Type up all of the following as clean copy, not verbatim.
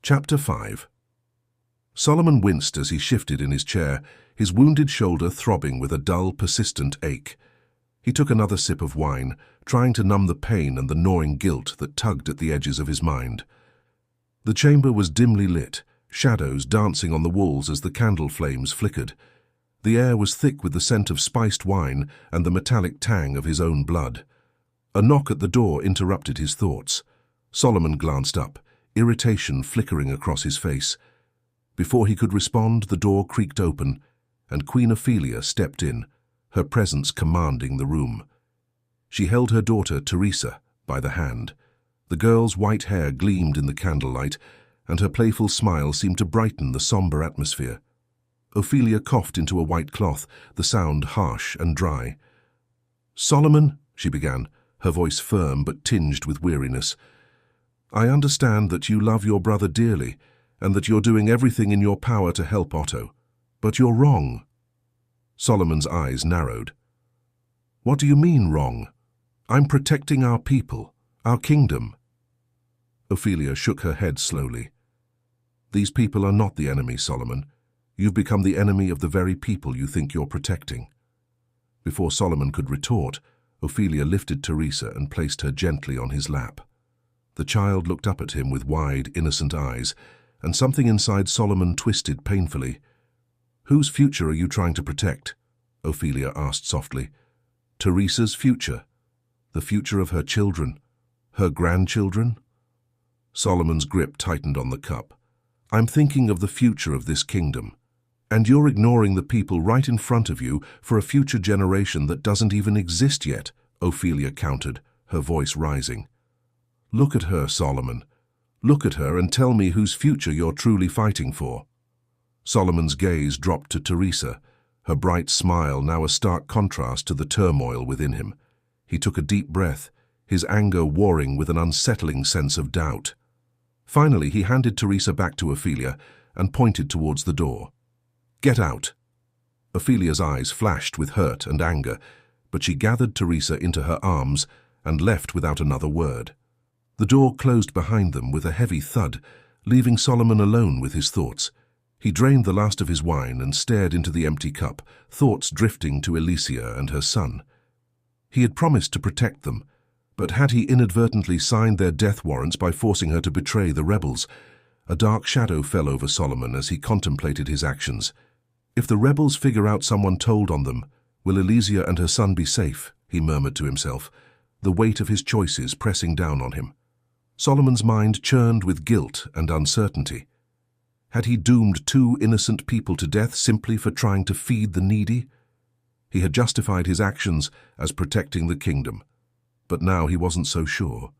Chapter 5. Solomon winced as he shifted in his chair, his wounded shoulder throbbing with a dull, persistent ache. He took another sip of wine, trying to numb the pain and the gnawing guilt that tugged at the edges of his mind. The chamber was dimly lit, shadows dancing on the walls as the candle flames flickered. The air was thick with the scent of spiced wine and the metallic tang of his own blood. A knock at the door interrupted his thoughts. Solomon glanced up, irritation flickering across his face. Before he could respond, the door creaked open, and Queen Ophelia stepped in, her presence commanding the room. She held her daughter, Teresa, by the hand. The girl's white hair gleamed in the candlelight, and her playful smile seemed to brighten the somber atmosphere. Ophelia coughed into a white cloth, the sound harsh and dry. "Solomon," she began, her voice firm but tinged with weariness, "I understand that you love your brother dearly, and that you're doing everything in your power to help Otto. But you're wrong." Solomon's eyes narrowed. "What do you mean, wrong? I'm protecting our people, our kingdom." Ophelia shook her head slowly. "These people are not the enemy, Solomon. You've become the enemy of the very people you think you're protecting." Before Solomon could retort, Ophelia lifted Teresa and placed her gently on his lap. The child looked up at him with wide, innocent eyes, and something inside Solomon twisted painfully. "Whose future are you trying to protect?" Ophelia asked softly. "Teresa's future. The future of her children. Her grandchildren?" Solomon's grip tightened on the cup. "I'm thinking of the future of this kingdom. And you're ignoring the people right in front of you for a future generation that doesn't even exist yet," Ophelia countered, her voice rising. "Look at her, Solomon. Look at her and tell me whose future you're truly fighting for." Solomon's gaze dropped to Teresa, her bright smile now a stark contrast to the turmoil within him. He took a deep breath, his anger warring with an unsettling sense of doubt. Finally, he handed Teresa back to Ophelia and pointed towards the door. "Get out." Ophelia's eyes flashed with hurt and anger, but she gathered Teresa into her arms and left without another word. The door closed behind them with a heavy thud, leaving Solomon alone with his thoughts. He drained the last of his wine and stared into the empty cup, thoughts drifting to Alicia and her son. He had promised to protect them, but had he inadvertently signed their death warrants by forcing her to betray the rebels? A dark shadow fell over Solomon as he contemplated his actions. "If the rebels figure out someone told on them, will Alicia and her son be safe?" he murmured to himself, the weight of his choices pressing down on him. Solomon's mind churned with guilt and uncertainty. Had he doomed two innocent people to death simply for trying to feed the needy? He had justified his actions as protecting the kingdom, but now he wasn't so sure.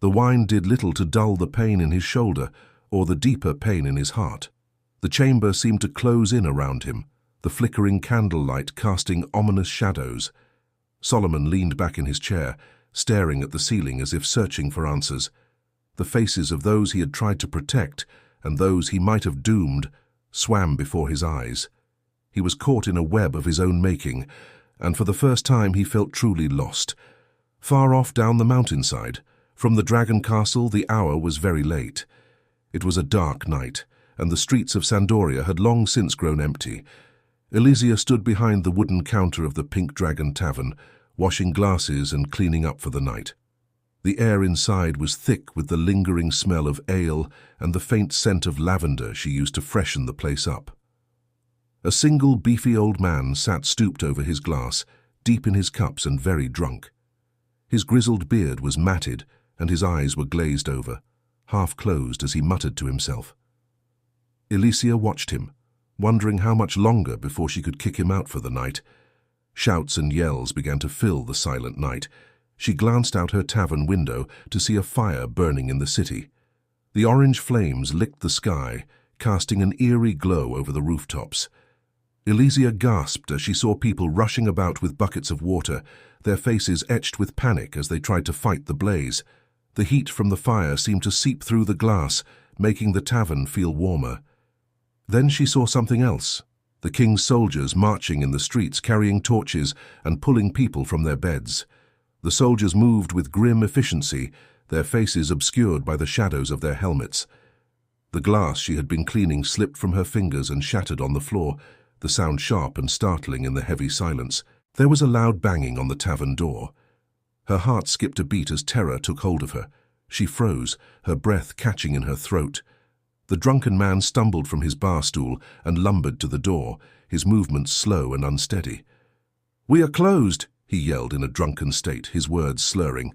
The wine did little to dull the pain in his shoulder or the deeper pain in his heart. The chamber seemed to close in around him, the flickering candlelight casting ominous shadows. Solomon leaned back in his chair, staring at the ceiling as if searching for answers. The faces of those he had tried to protect and those he might have doomed swam before his eyes. He was caught in a web of his own making, and for the first time he felt truly lost. Far off down the mountainside, from the dragon castle, the hour was very late. It was a dark night, and the streets of Sandoria had long since grown empty. Alicia stood behind the wooden counter of the Pink Dragon Tavern, washing glasses and cleaning up for the night. The air inside was thick with the lingering smell of ale and the faint scent of lavender she used to freshen the place up. A single beefy old man sat stooped over his glass, deep in his cups and very drunk. His grizzled beard was matted and his eyes were glazed over, half closed as he muttered to himself. Alicia watched him, wondering how much longer before she could kick him out for the night. Shouts and yells began to fill the silent night. She glanced out her tavern window to see a fire burning in the city. The orange flames licked the sky, casting an eerie glow over the rooftops. Alicia gasped as she saw people rushing about with buckets of water, their faces etched with panic as they tried to fight the blaze. The heat from the fire seemed to seep through the glass, making the tavern feel warmer. Then she saw something else. The king's soldiers marching in the streets, carrying torches and pulling people from their beds. The soldiers moved with grim efficiency, their faces obscured by the shadows of their helmets. The glass she had been cleaning slipped from her fingers and shattered on the floor, the sound sharp and startling in the heavy silence. There was a loud banging on the tavern door. Her heart skipped a beat as terror took hold of her. She froze, her breath catching in her throat. The drunken man stumbled from his bar stool and lumbered to the door, his movements slow and unsteady. "We are closed," he yelled in a drunken state, his words slurring.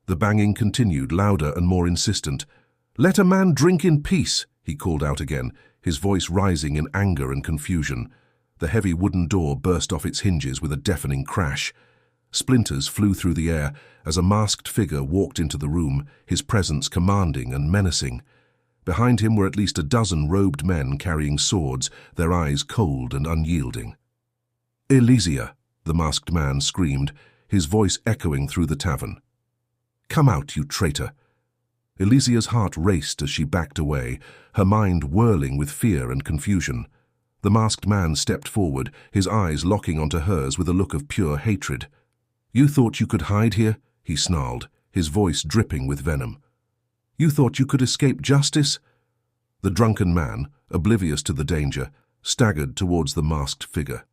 The banging continued, louder and more insistent. "Let a man drink in peace," he called out again, his voice rising in anger and confusion. The heavy wooden door burst off its hinges with a deafening crash. Splinters flew through the air as a masked figure walked into the room, his presence commanding and menacing. Behind him were at least a dozen robed men carrying swords, their eyes cold and unyielding. "Elysia!" the masked man screamed, his voice echoing through the tavern. "Come out, you traitor!" Elysia's heart raced as she backed away, her mind whirling with fear and confusion. The masked man stepped forward, his eyes locking onto hers with a look of pure hatred. "You thought you could hide here?" he snarled, his voice dripping with venom. "You thought you could escape justice?" The drunken man, oblivious to the danger, staggered towards the masked figure.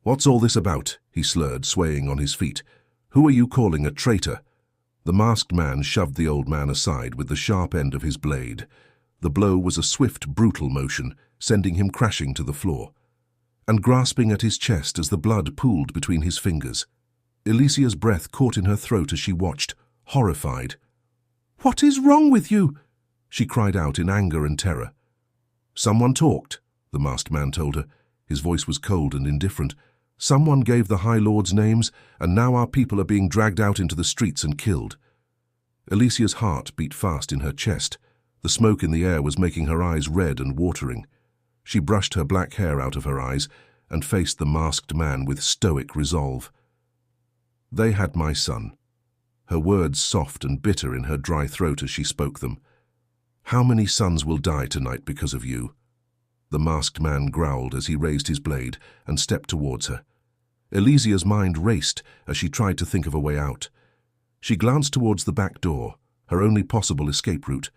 "What's all this about?" he slurred, swaying on his feet. "Who are you calling a traitor?" The masked man shoved the old man aside with the sharp end of his blade. The blow was a swift, brutal motion, sending him crashing to the floor, and grasping at his chest as the blood pooled between his fingers. Elysia's breath caught in her throat as she watched, horrified. "What is wrong with you?" she cried out in anger and terror. "Someone talked," the masked man told her. His voice was cold and indifferent. "Someone gave the High Lords names, and now our people are being dragged out into the streets and killed." Elysia's heart beat fast in her chest. The smoke in the air was making her eyes red and watering. She brushed her black hair out of her eyes and faced the masked man with stoic resolve. "They had my son," her words soft and bitter in her dry throat as she spoke them. "How many sons will die tonight because of you?" The masked man growled as he raised his blade and stepped towards her. Elysia's mind raced as she tried to think of a way out. She glanced towards the back door, her only possible escape route,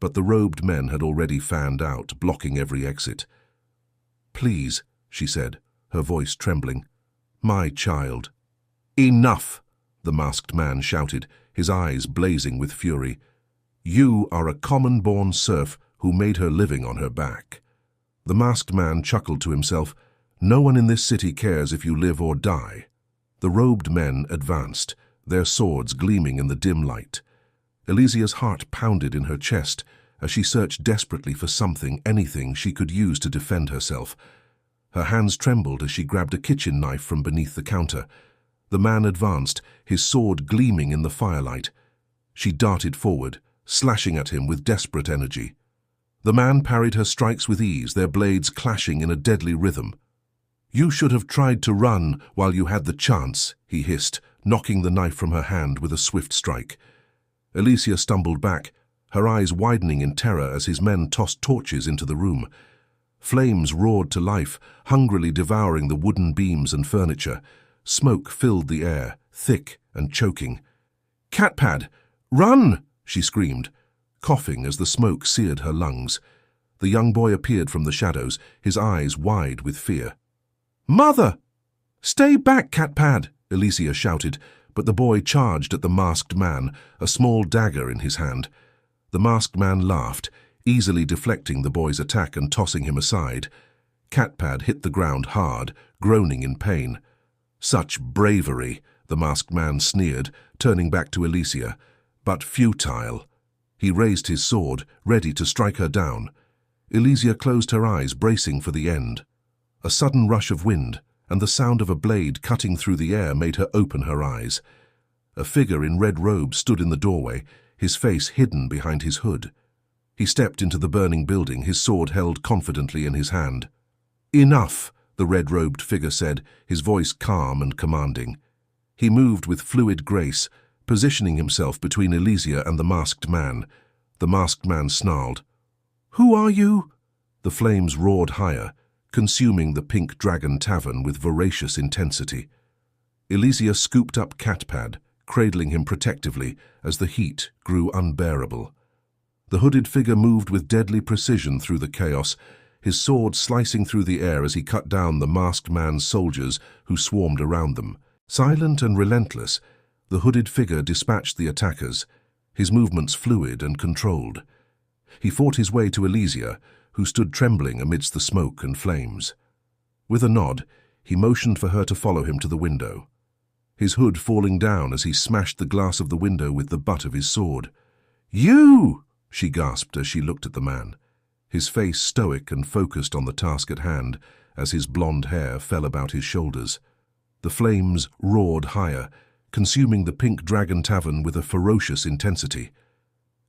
but the robed men had already fanned out, blocking every exit. "Please," she said, her voice trembling. "My child." "Enough!" the masked man shouted, his eyes blazing with fury. "You are a common-born serf who made her living on her back." The masked man chuckled to himself. "No one in this city cares if you live or die." The robed men advanced, their swords gleaming in the dim light. Elysia's heart pounded in her chest as she searched desperately for something, anything she could use to defend herself. Her hands trembled as she grabbed a kitchen knife from beneath the counter. The man advanced, his sword gleaming in the firelight. She darted forward, slashing at him with desperate energy. The man parried her strikes with ease, their blades clashing in a deadly rhythm. "You should have tried to run while you had the chance," he hissed, knocking the knife from her hand with a swift strike. Elysia stumbled back, her eyes widening in terror as his men tossed torches into the room. Flames roared to life, hungrily devouring the wooden beams and furniture. Smoke filled the air, thick and choking. "Catpad, run!" she screamed, coughing as the smoke seared her lungs. The young boy appeared from the shadows, his eyes wide with fear. "Mother!" "Stay back, Catpad!" Elysia shouted, but the boy charged at the masked man, a small dagger in his hand. The masked man laughed, easily deflecting the boy's attack and tossing him aside. Catpad hit the ground hard, groaning in pain. "Such bravery," the masked man sneered, turning back to Elysia, "but futile." He raised his sword, ready to strike her down. Elysia closed her eyes, bracing for the end. A sudden rush of wind and the sound of a blade cutting through the air made her open her eyes. A figure in red robes stood in the doorway, his face hidden behind his hood. He stepped into the burning building, his sword held confidently in his hand. "Enough," the red-robed figure said, his voice calm and commanding. He moved with fluid grace, positioning himself between Elysia and the masked man. The masked man snarled. "Who are you?" The flames roared higher, consuming the Pink Dragon Tavern with voracious intensity. Elysia scooped up Catpad, cradling him protectively as the heat grew unbearable. The hooded figure moved with deadly precision through the chaos, his sword slicing through the air as he cut down the masked man's soldiers who swarmed around them. Silent and relentless, the hooded figure dispatched the attackers, his movements fluid and controlled. He fought his way to Elysia, who stood trembling amidst the smoke and flames. With a nod, he motioned for her to follow him to the window, his hood falling down as he smashed the glass of the window with the butt of his sword. "You!" she gasped as she looked at the man, his face stoic and focused on the task at hand as his blonde hair fell about his shoulders. The flames roared higher, consuming the Pink Dragon Tavern with a ferocious intensity.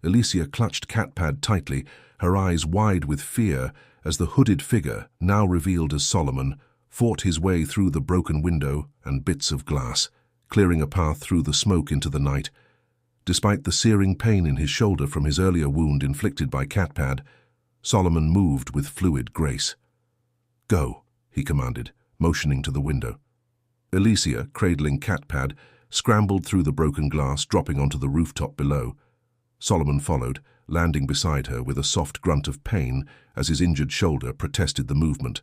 Elysia clutched Catpad tightly, her eyes wide with fear as the hooded figure, now revealed as Solomon, fought his way through the broken window and bits of glass, clearing a path through the smoke into the night. Despite the searing pain in his shoulder from his earlier wound inflicted by Catpad, Solomon moved with fluid grace. "Go," he commanded, motioning to the window. Elysia, cradling Catpad, scrambled through the broken glass, dropping onto the rooftop below. Solomon followed, landing beside her with a soft grunt of pain as his injured shoulder protested the movement.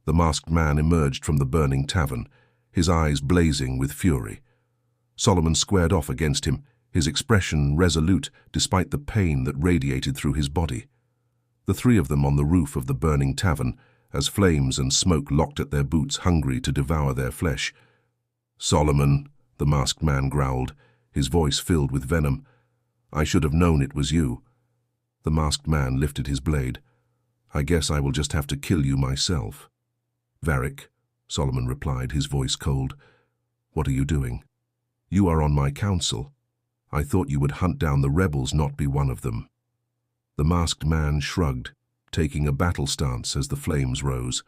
The masked man emerged from the burning tavern, his eyes blazing with fury. Solomon squared off against him, his expression resolute despite the pain that radiated through his body. The three of them on the roof of the burning tavern, as flames and smoke locked at their boots, hungry to devour their flesh. "Solomon," the masked man growled, his voice filled with venom. "I should have known it was you." The masked man lifted his blade. "I guess I will just have to kill you myself." "Varric," Solomon replied, his voice cold. "What are you doing?" "You are on my council. I thought you would hunt down the rebels, not be one of them." The masked man shrugged, taking a battle stance as the flames rose.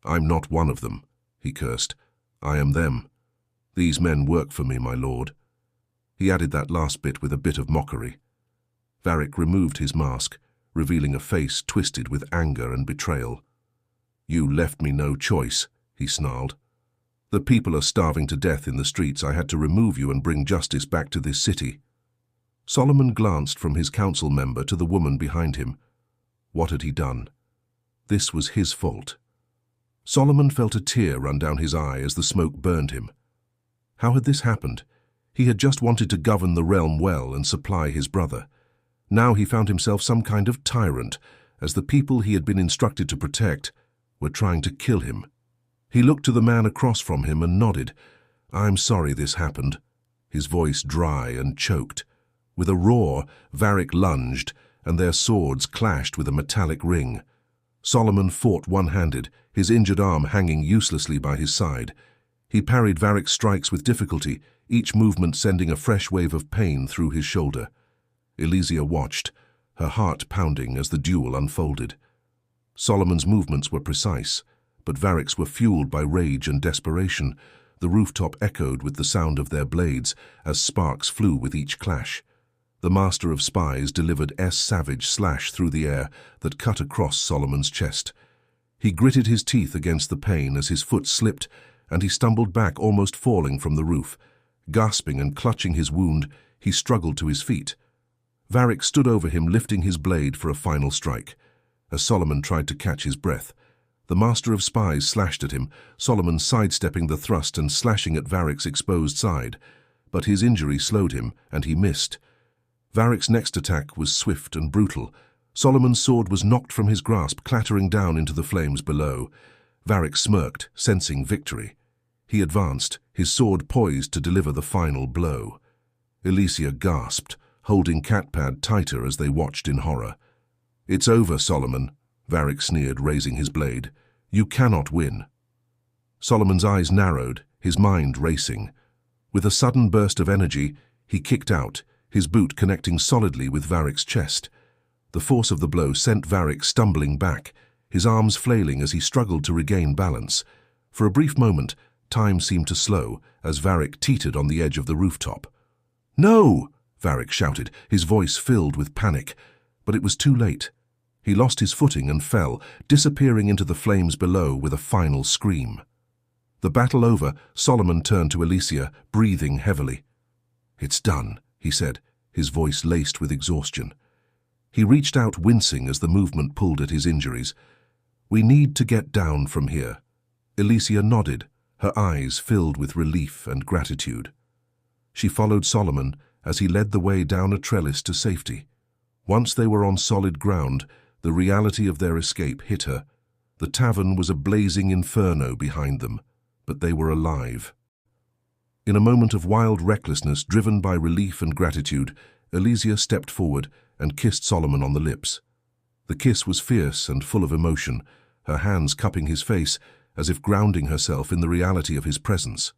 "I'm not one of them," he cursed. "I am them. These men work for me, my lord." He added that last bit with a bit of mockery. Varric removed his mask, revealing a face twisted with anger and betrayal. "You left me no choice," he snarled. "The people are starving to death in the streets. I had to remove you and bring justice back to this city." Solomon glanced from his council member to the woman behind him. What had he done? This was his fault. Solomon felt a tear run down his eye as the smoke burned him. How had this happened? He had just wanted to govern the realm well and supply his brother. Now he found himself some kind of tyrant, as the people he had been instructed to protect were trying to kill him. He looked to the man across from him and nodded. "I'm sorry this happened," his voice dry and choked. With a roar, Varric lunged, and their swords clashed with a metallic ring. Solomon fought one-handed, his injured arm hanging uselessly by his side. He parried Varric's strikes with difficulty, each movement sending a fresh wave of pain through his shoulder. Elysia watched, her heart pounding as the duel unfolded. Solomon's movements were precise, but Varric's were fueled by rage and desperation. The rooftop echoed with the sound of their blades as sparks flew with each clash. The Master of Spies delivered a savage slash through the air that cut across Solomon's chest. He gritted his teeth against the pain as his foot slipped, and he stumbled back, almost falling from the roof. Gasping and clutching his wound, he struggled to his feet. Varric stood over him, lifting his blade for a final strike. As Solomon tried to catch his breath, the Master of Spies slashed at him, Solomon sidestepping the thrust and slashing at Varric's exposed side. But his injury slowed him, and he missed. Varric's next attack was swift and brutal. Solomon's sword was knocked from his grasp, clattering down into the flames below. Varric smirked, sensing victory. He advanced, his sword poised to deliver the final blow. Elysia gasped, holding Catpad tighter as they watched in horror. "It's over, Solomon," Varric sneered, raising his blade. "You cannot win." Solomon's eyes narrowed, his mind racing. With a sudden burst of energy, he kicked out, his boot connecting solidly with Varric's chest. The force of the blow sent Varric stumbling back, his arms flailing as he struggled to regain balance. For a brief moment, time seemed to slow as Varric teetered on the edge of the rooftop. "No!" Varric shouted, his voice filled with panic. But it was too late. He lost his footing and fell, disappearing into the flames below with a final scream. The battle over, Solomon turned to Elysia, breathing heavily. "It's done," he said, his voice laced with exhaustion. He reached out, wincing as the movement pulled at his injuries. "We need to get down from here." Alicia nodded, her eyes filled with relief and gratitude. She followed Solomon as he led the way down a trellis to safety. Once they were on solid ground, the reality of their escape hit her. The tavern was a blazing inferno behind them, but they were alive. In a moment of wild recklessness driven by relief and gratitude, Alicia stepped forward and kissed Solomon on the lips. The kiss was fierce and full of emotion, her hands cupping his face as if grounding herself in the reality of his presence.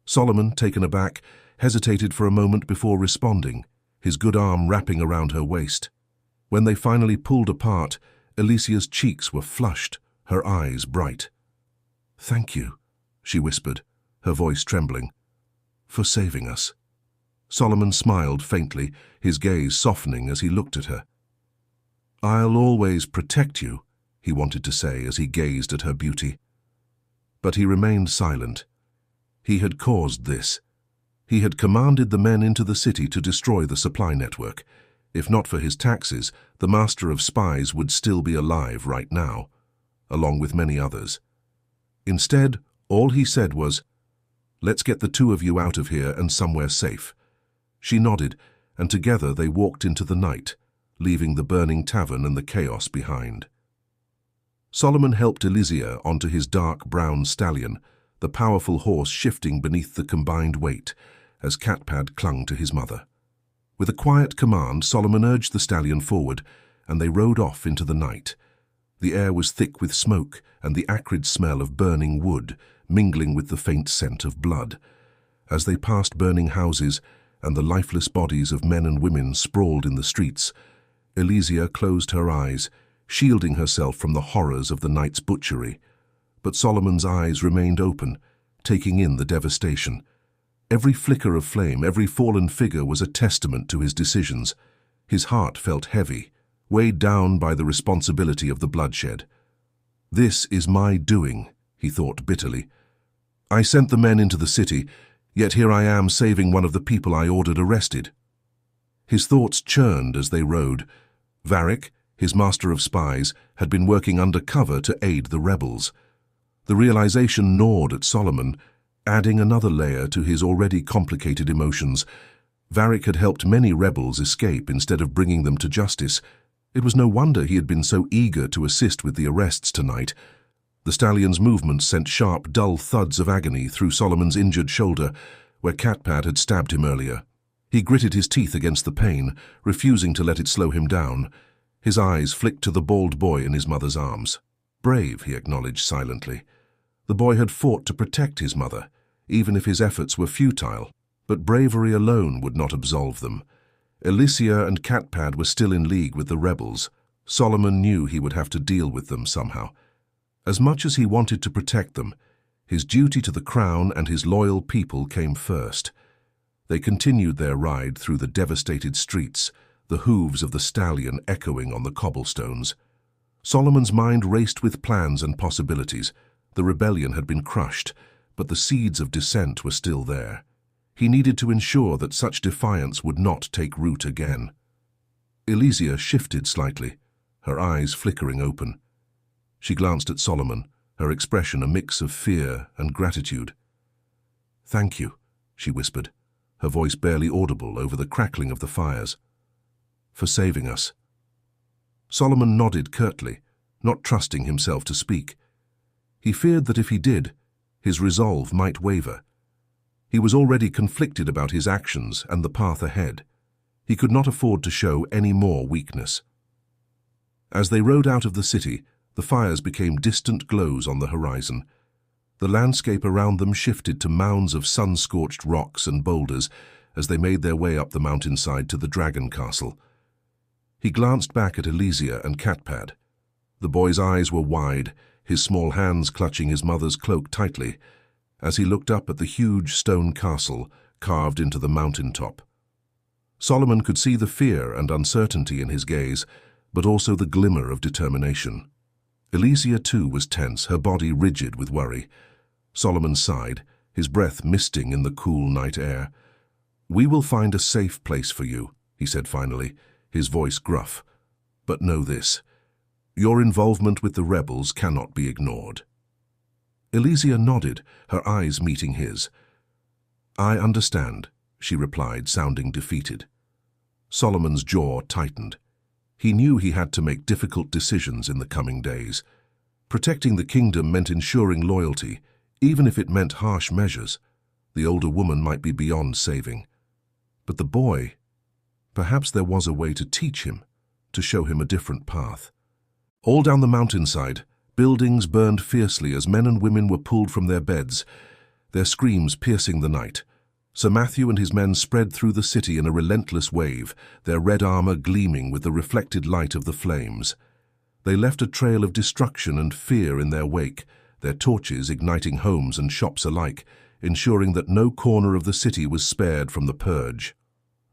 Solomon, taken aback, hesitated for a moment before responding, his good arm wrapping around her waist. When they finally pulled apart, Alicia's cheeks were flushed, her eyes bright. "Thank you," she whispered, her voice trembling, "for saving us." Solomon smiled faintly, his gaze softening as he looked at her. "I'll always protect you," he wanted to say as he gazed at her beauty. But he remained silent. He had caused this. He had commanded the men into the city to destroy the supply network. If not for his taxes, the master of spies would still be alive right now, along with many others. Instead, all he said was, "Let's get the two of you out of here and somewhere safe." She nodded, and together they walked into the night, leaving the burning tavern and the chaos behind. Solomon helped Alicia onto his dark brown stallion, the powerful horse shifting beneath the combined weight, as Catpad clung to his mother. With a quiet command, Solomon urged the stallion forward, and they rode off into the night. The air was thick with smoke and the acrid smell of burning wood, mingling with the faint scent of blood. As they passed burning houses and the lifeless bodies of men and women sprawled in the streets, Alicia closed her eyes, shielding herself from the horrors of the night's butchery. But Solomon's eyes remained open, taking in the devastation. Every flicker of flame, every fallen figure was a testament to his decisions. His heart felt heavy, weighed down by the responsibility of the bloodshed. "This is my doing," he thought bitterly. "I sent the men into the city, yet here I am saving one of the people I ordered arrested." His thoughts churned as they rode. Varric, his master of spies, had been working undercover to aid the rebels. The realization gnawed at Solomon, adding another layer to his already complicated emotions. Varric had helped many rebels escape instead of bringing them to justice. It was no wonder he had been so eager to assist with the arrests tonight. The stallion's movements sent sharp, dull thuds of agony through Solomon's injured shoulder, where Catpad had stabbed him earlier. He gritted his teeth against the pain, refusing to let it slow him down. His eyes flicked to the bald boy in his mother's arms. Brave, he acknowledged silently. The boy had fought to protect his mother, even if his efforts were futile, but bravery alone would not absolve them. Alicia and Catpad were still in league with the rebels. Solomon knew he would have to deal with them somehow. As much as he wanted to protect them, his duty to the crown and his loyal people came first. They continued their ride through the devastated streets, the hooves of the stallion echoing on the cobblestones. Solomon's mind raced with plans and possibilities. The rebellion had been crushed, but the seeds of dissent were still there. He needed to ensure that such defiance would not take root again. Alicia shifted slightly, her eyes flickering open. She glanced at Solomon, her expression a mix of fear and gratitude. "Thank you," she whispered, her voice barely audible over the crackling of the fires. "For saving us." Solomon nodded curtly, not trusting himself to speak. He feared that if he did, his resolve might waver. He was already conflicted about his actions and the path ahead. He could not afford to show any more weakness. As they rode out of the city, the fires became distant glows on the horizon. The landscape around them shifted to mounds of sun-scorched rocks and boulders as they made their way up the mountainside to the dragon castle. He glanced back at Alicia and Catpad. The boy's eyes were wide, his small hands clutching his mother's cloak tightly, as he looked up at the huge stone castle carved into the mountain top. Solomon could see the fear and uncertainty in his gaze, but also the glimmer of determination. Alicia too was tense, her body rigid with worry. Solomon sighed, his breath misting in the cool night air. "We will find a safe place for you," he said finally, his voice gruff. But know this, your involvement with the rebels cannot be ignored." Elysia nodded, her eyes meeting his. "I understand," she replied, sounding defeated. Solomon's jaw tightened. He knew he had to make difficult decisions in the coming days. Protecting the kingdom meant ensuring loyalty, even if it meant harsh measures. The older woman might be beyond saving. But the boy, perhaps there was a way to teach him, to show him a different path. All down the mountainside, buildings burned fiercely as men and women were pulled from their beds, their screams piercing the night. Sir Matthew and his men spread through the city in a relentless wave, their red armor gleaming with the reflected light of the flames. They left a trail of destruction and fear in their wake, their torches igniting homes and shops alike, ensuring that no corner of the city was spared from the purge.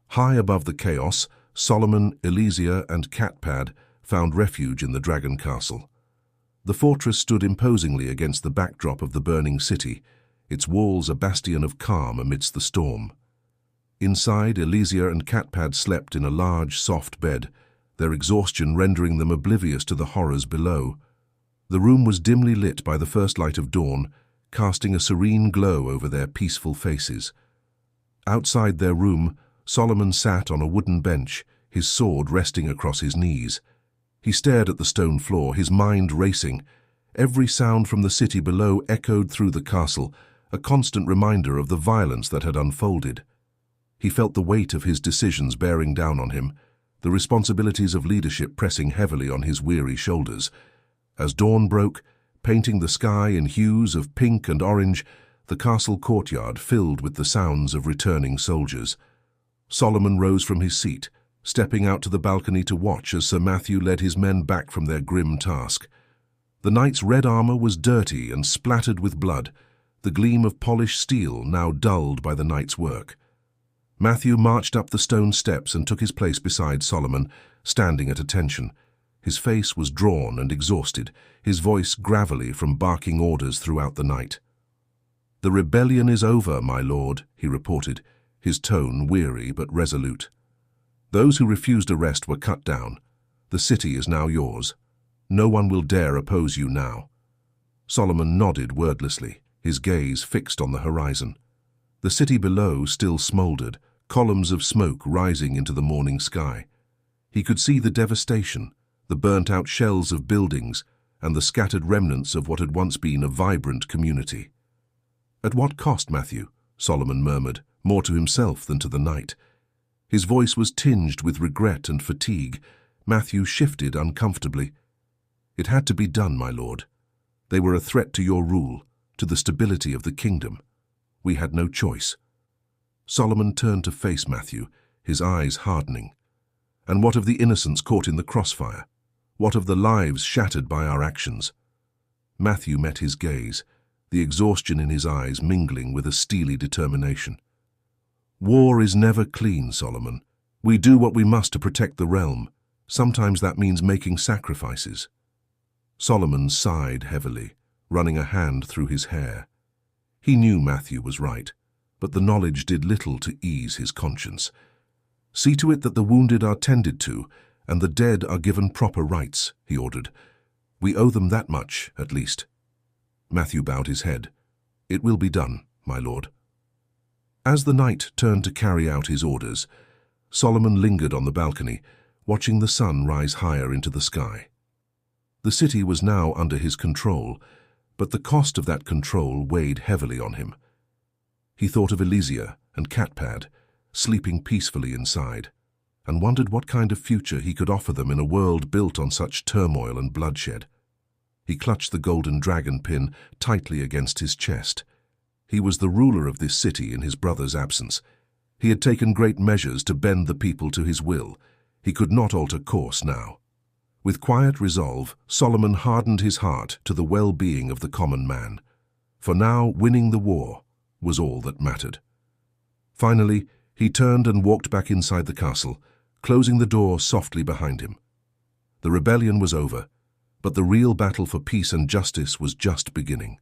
High above the chaos, Solomon, Elysia, and Catpad found refuge in the Dragon Castle. The fortress stood imposingly against the backdrop of the burning city, its walls a bastion of calm amidst the storm. Inside, Elysia and Catpad slept in a large, soft bed, their exhaustion rendering them oblivious to the horrors below. The room was dimly lit by the first light of dawn, casting a serene glow over their peaceful faces. Outside their room, Solomon sat on a wooden bench, his sword resting across his knees. He stared at the stone floor, his mind racing. Every sound from the city below echoed through the castle, a constant reminder of the violence that had unfolded. He felt the weight of his decisions bearing down on him, the responsibilities of leadership pressing heavily on his weary shoulders. As dawn broke, painting the sky in hues of pink and orange, the castle courtyard filled with the sounds of returning soldiers. Solomon rose from his seat, stepping out to the balcony to watch as Sir Matthew led his men back from their grim task. The knight's red armor was dirty and splattered with blood, the gleam of polished steel now dulled by the night's work. Matthew marched up the stone steps and took his place beside Solomon, standing at attention. His face was drawn and exhausted, his voice gravelly from barking orders throughout the night. "The rebellion is over, my lord," he reported, his tone weary but resolute. "Those who refused arrest were cut down. The city is now yours. No one will dare oppose you now." Solomon nodded wordlessly, his gaze fixed on the horizon. The city below still smouldered, columns of smoke rising into the morning sky. He could see the devastation, the burnt-out shells of buildings, and the scattered remnants of what had once been a vibrant community. "At what cost, Matthew?" Solomon murmured, more to himself than to the night. His voice was tinged with regret and fatigue. Matthew shifted uncomfortably. "It had to be done, my lord. They were a threat to your rule, to the stability of the kingdom. We had no choice." Solomon turned to face Matthew, his eyes hardening. "And what of the innocents caught in the crossfire? What of the lives shattered by our actions?" Matthew met his gaze, the exhaustion in his eyes mingling with a steely determination. "War is never clean, Solomon. We do what we must to protect the realm. Sometimes that means making sacrifices." Solomon sighed heavily, running a hand through his hair. He knew Matthew was right, but the knowledge did little to ease his conscience. "See to it that the wounded are tended to, and the dead are given proper rights," he ordered. "We owe them that much, at least." Matthew bowed his head. "It will be done, my lord." As the knight turned to carry out his orders, Solomon lingered on the balcony, watching the sun rise higher into the sky. The city was now under his control, but the cost of that control weighed heavily on him. He thought of Elysia and Catpad, sleeping peacefully inside, and wondered what kind of future he could offer them in a world built on such turmoil and bloodshed. He clutched the golden dragon pin tightly against his chest. He was the ruler of this city in his brother's absence. He had taken great measures to bend the people to his will. He could not alter course now. With quiet resolve, Solomon hardened his heart to the well-being of the common man. For now, winning the war was all that mattered. Finally, he turned and walked back inside the castle, closing the door softly behind him. The rebellion was over, but the real battle for peace and justice was just beginning.